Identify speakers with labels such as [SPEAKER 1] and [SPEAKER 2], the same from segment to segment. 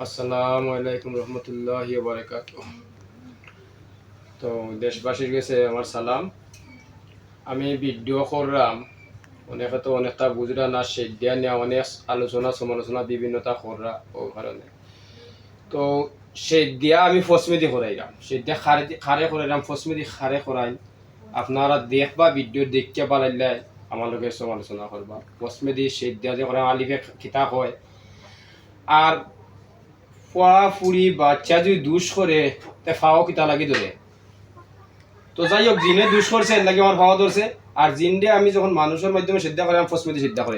[SPEAKER 1] আসসালামু আলাইকুম রহমতুল্লাহি ওয়া বারাকাতুহু। তো দেশবাসীর কাছে আমার সালাম। আমি ভিডিও করলাম, অনেকে তো অনেকটা বুঝরা না, সেদিয়া নিয়ে অনেক আলোচনা সমালোচনা বিভিন্নতা কররা ও কারণে। তো সেদিয়া আমি ফসমেদি করাইলাম, সেদিয়া খারে করাইলাম, ফসমেদি খারে করাই। আপনারা দেখবা ভিডিও দেখিয়া পালাইলে আমার লগে সমালোচনা করবা। ফসমেদি সেদিয়া যে করাই আলিফে কিতাব হয়। আর ফুয়া ফুড়ি বাচ্চা যদি দুষ করে তে ফাও কিতা লাগি ধরে। তো যাই হোক, জিনে দুষ করছে এর লাগে আমার ফাওয়া ধরছে। আর জিনডে আমি যখন মানুষের মাধ্যমে সিদ্ধা করে ফসমেদি সিদ্ধা করে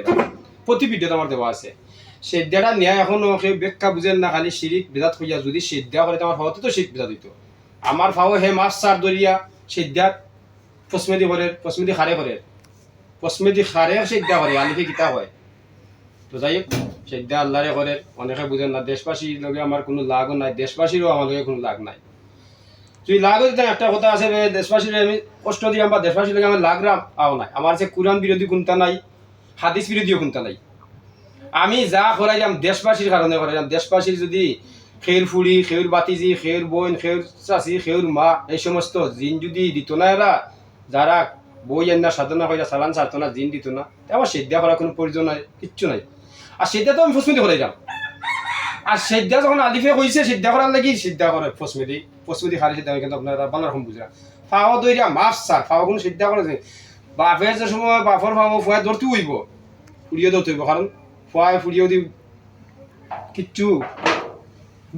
[SPEAKER 1] প্রতি ভিডিওতে আমার দেওয়া আছে। সিদ্ধাটা ন্যায় এখনো কেউ ব্যাখ্যা বুঝেন না, খালি শিরিক বেদাত হইয়া যদি সিদ্ধা করে আমার ফাওয়াতে তো শিরিক বেদাত হইতো। আমার ফাও হে মাছ চার দরিয়া সিদ্ধা ফসমেদি করে, ফসমেদি খারে করে, ফসমেদি খারে সিদ্ধা করে আলিফে কিতা হয়। তো যাই হোক, সেটা আল্লাহরে করে, অনেকে বুঝেন না। দেশবাসীর লগে আমার কোনো লাগও নাই, দেশবাসীরও আমার লগে কোনো লাগ নাই। তুই লাগও দিতাম, একটা কথা আছে, দেশবাসীর আমি কষ্ট দিলাম বা দেশবাসীর লগে আমার লাগলাম আও নাই। আমার যে কোরআন বিরোধী কোনটা নাই, হাদিস বিরোধীও কোনটা নাই। আমি যা করাইলাম দেশবাসীর কারণে করাইলাম। দেশবাসীর যদি খের ফুড়ি, খেউর বাতিজি, খেউর বোন, খেউর চাষি, খেউর মা, এই সমস্ত জিন যদি দিত না, এরা যারা বই আন্না সাধনা কইরা চালান ছাড়তো না, জিন দিত না, আমার সিদ্ধা করার কোনো প্রয়োজন নাই, কিচ্ছু নাই। আর সিদ্ধা তো আমি ফসমেদি করাইলাম। আর সিদ্ধা যখন আলিফে কইছে সিদ্ধা করার লাগি সিদ্ধা করে ফসমেদি, ফসমেদি খারি সিদ্ধা, কিন্তু আপনারা বাংলা রকম বুঝরা ফাও দইরা মাছ চার ফাও কোনো সিদ্ধা করে বাপের যে সময় বাপর ফাও ফুয়া ধরতে হইব, ফুড়িয়ে ধরতে হইব, কারণ ফুয়ায় ফুড়িয়েও দি কিচ্ছু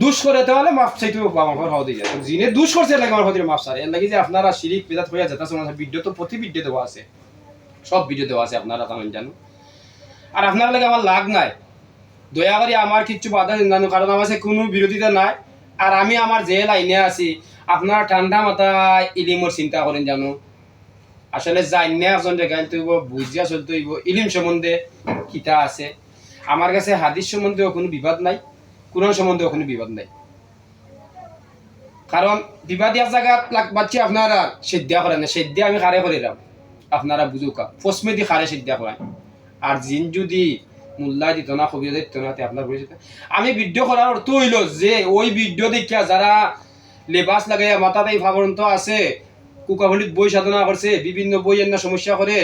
[SPEAKER 1] দুষ করে তাহলে মাফ চাইতে হবে, আমার ফাও দিয়ে যায়। জিনে দুষ করছে লাগে আমার ফাও মাফ চার। এর লাগি যে আপনারা শিরিক বেদাত হইয়া যেতেছে, ভিডিও তো প্রতি ভিডিও দেওয়া আছে, সব ভিডিও দেওয়া আছে, আপনারা তেমন জানো। আর আপনার লাগে আমার লাগ নাই, দয়া করে আমার কিচ্ছু বাধা জানো, কারণ আমার কোনো বিরোধিতা নাই। আর আমি আমার যে লাইনে আছি, আপনার ঠান্ডা মাথায় ইলিমর চিন্তা করেন জানো। আসলে জানিয়ে একজন গাইতে হইব, বুঝিয়া চলতে হইব ইলিম সম্বন্ধে কিতা আছে। আমার কাছে হাদিস সম্বন্ধেও কোনো বিবাদ নাই, কোরআন সম্বন্ধেও কোনো বিবাদ নাই। কারণ বিবাদিয়া জায়গা বাচ্চা আপনারা সিদ্ধা করেন না, সিদ্ধা আমি খারে করিলাম, আপনারা বুঝুকা ফসমেদি খারে সিদ্ধা করেন। আর জিন যদি মূল্যায় দিত না, কবিতা দিত না, আপনার পরিচিত। আমি ভিডিও করার অর্থ হইল যে ওই ভিডিও দেখিয়া যারা লেবাস লাগাইয়া মাথাতে ভাবন্ত আছে, কুকাভলিত বই সাধনা করছে, বিভিন্ন বই এর সমস্যা করে,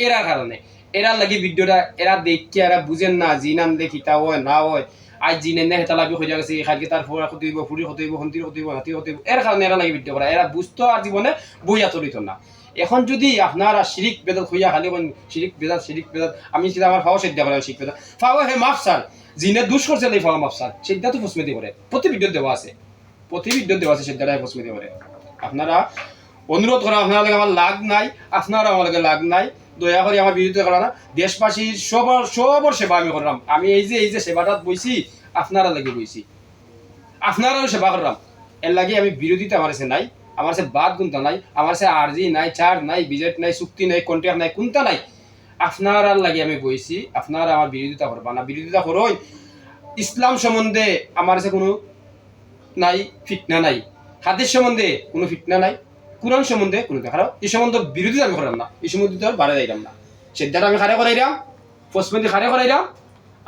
[SPEAKER 1] এরার কারণে এরা লাগি ভিডিওটা এরা দেখিয়া এরা বুঝেন না জিন আনলে খিতা হয় না হয়। আজ জিন এনে হেতা লাভি হয়ে গেছে, খালকে তার ফোড়া ক্ষতি হইব, ফুড়ি ক্ষতি হইব, হন্তির ক্ষতি হইব, হাতি ক্ষতি হইব, এর কারণে এরা লাগি ভিডিও করা। এরা বুঝতো আর জীবনে বই আতরিত না। এখন যদি আপনারা শিরিক বেদাত হইয়া খালি শিরিক বেদাত, আমি সেটা আমার ফাও সিদ্ধা করে শিখ বেদাত ফাও হে মাফ স্যার, জিনে দুষ করছে এই ফাও মাফ স্যার, সিদ্ধা তো ফসমেদি করে, প্রতি ভিডিও দেওয়া আছে, প্রতি ভিডিও দেওয়া আছে, সিদ্ধাটা ফসমেদি করে। আপনারা অনুরোধ করা, আপনারা লাগে আমার লাগ নাই, আপনারা আমার লাগে লাগ নাই, দয়া করে আমার বিরোধিতা করা না। দেশবাসীর সবর সেবা আমি করলাম। আমি এই যে সেবাটা বইছি, আপনারা লাগে বইছি, আপনারাও সেবা করলাম। এর লাগে আমি বিরোধিতা আমার কাছে নাই, আমার কাছে বাদ গুনতা নাই, আমার কাছে আরজি নাই, চার্জ নাই, বিজেট নাই, চুক্তি নাই, কন্ট্রাক্ট নাই, কোনটা নাই। আপনার লাগে আমি বইছি, আপনারা আমার বিরোধিতা করবা না। বিরোধিতা করোই ইসলাম সম্বন্ধে আমার কাছে কোনো নাই, ফিটনা নাই, হাদিস সম্বন্ধে কোনো ফিটনা নাই, কোরআন সম্বন্ধে কোনো দেখারও এই সম্বন্ধে বিরোধিতা আমি করলাম না, এই সম্বন্ধে তো বাড়ে যাইলাম না। সেদ্ধাটা আমি খারে করাইলাম, ফসমেদি খারে করাইলাম,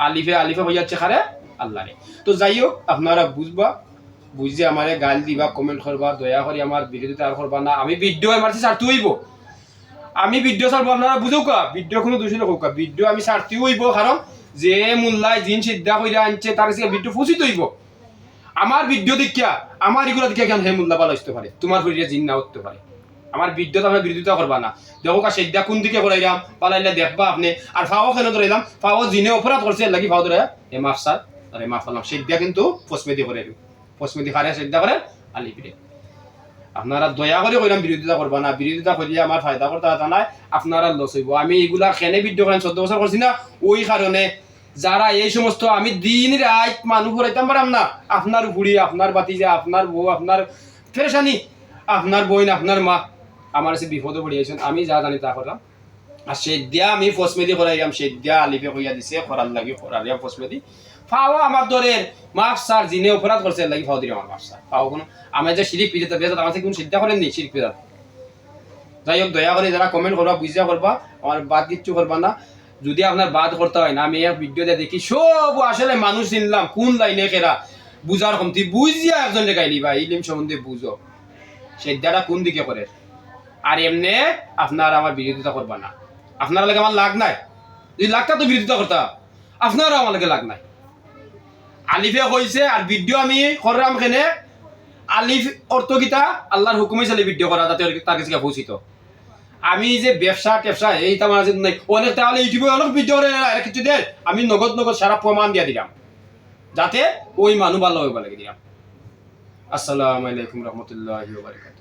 [SPEAKER 1] আলিফে হয়ে যাচ্ছে খারে আল্লাহ রে। তো যাই হোক, আপনারা বুঝবা, বুঝে আমারে গাল দিবা, কমেন্ট করবা, দয়া করে আমার বিরোধিতা আর করবা না। আমি ভিডিও মারছি ছাড়তে হইব, আমি ভিডিও ছাড়বো, আপনারা বুঝুকা ভিডিও কোনো দোষী নৌকা, ভিডিও আমি ছাড়তে হইব, কারণ যে মোল্লায় জিন সিদ্ধা করে আনছে তার কাছে ভিডিও ফুসিত হইব। আমার ভিডিও দেখিয়া আমার এগুলো দেখিয়া কেন হে মোল্লা পালা আসতে পারে, তোমার শরীরে জিন না উঠতে পারে। আমার ভিডিওতে আপনার বিরোধিতা করবা না। দেখো কা সিদ্ধা কোন দিকে করাইলাম, পালাইলে দেখবা আপনি। আর ফাও কেন ধরাইলাম, ফাও জিনে অপরাধ করছে লাগি ফাও ধরে এ মাফ স্যার, আরে মাফ আলাম। সিদ্ধা কিন্তু ফসমেদি করে, ফসমেদি খারে সিদ্ধা করে আলিপিরে। আপনারা দয়া করে কইলাম বিরোধিতা করবা না, বিরোধিতা করিয়া আমার ফায়দা করতে তা নাই, আপনারা লস হইব। আমি এগুলা কেনে ভিডিও করেন 14 বছর করছি না, ওই কারণে যারা এই সমস্ত আমি দিন রাত মানুষ হরাইতাম পারাম না, আপনার বুড়ি, আপনার বাতিজা, আপনার বউ, আপনার ফেরেশানি, আপনার বোন, আপনার মা আমার কাছে বিপদে পড়িয়েছেন, আমি যা জানি তা করলাম। আর সেদ্যা আমি ফসমেদি করাইলাম, সেদ্যা আলিফে কইয়া দিছে করার লাগি করারিয়া ফসমেদি ফাও আমার দরের মাফ স্যার, জিনে অপরাধ করছে লাগি ফাও দিলে আমার মাফ স্যার। ফাও কোনো আমি যে শিরিক পিজাতে বেজাত আমার থেকে কোনো সিদ্ধা করেননি শিরিক পিজাত। যাই হোক, দয়া করে যারা কমেন্ট করবা বুঝিয়া করবা, আমার বাদ কিচ্ছু করবা না। যদি আপনার বাদ করতে হয় না, আমি এক ভিডিও দিয়ে দেখি সব আসলে মানুষ চিনলাম কোন লাইনে কেরা বুঝার কমতি বুঝিয়া একজন গাইলি ভাই ইলিম সম্বন্ধে বুঝো সেদ্ধাটা কোন দিকে করে আর এমনি আপনার আমার বিরোধিতা করবা না আপনার লাগে আমার লাগ নাই যদি লাগতা তো বিরোধিতা করতা আপনারও আমার লাগে লাগ নাই আলিফে কইছে আর ভিডিও আমি করলাম কেনে আলিফ অর্থ গীতা আল্লাহর হুকুমে চলে ভিডিও করা যাতে তার কাছে পৌঁছিত আমি যে ব্যবসা টেবসা এইটা আমার নাই অনেক তাহলে ইউটিউবে অনেক ভিডিও করে কিছু দেয় আমি নগদ নগদ সারা প্রমাণ দিয়া দিলাম যাতে ওই মানুষ ভালো হইব লাগে দিলাম আসসালামু আলাইকুম রহমতুল্লাহি ওয়া বারাকাতুহু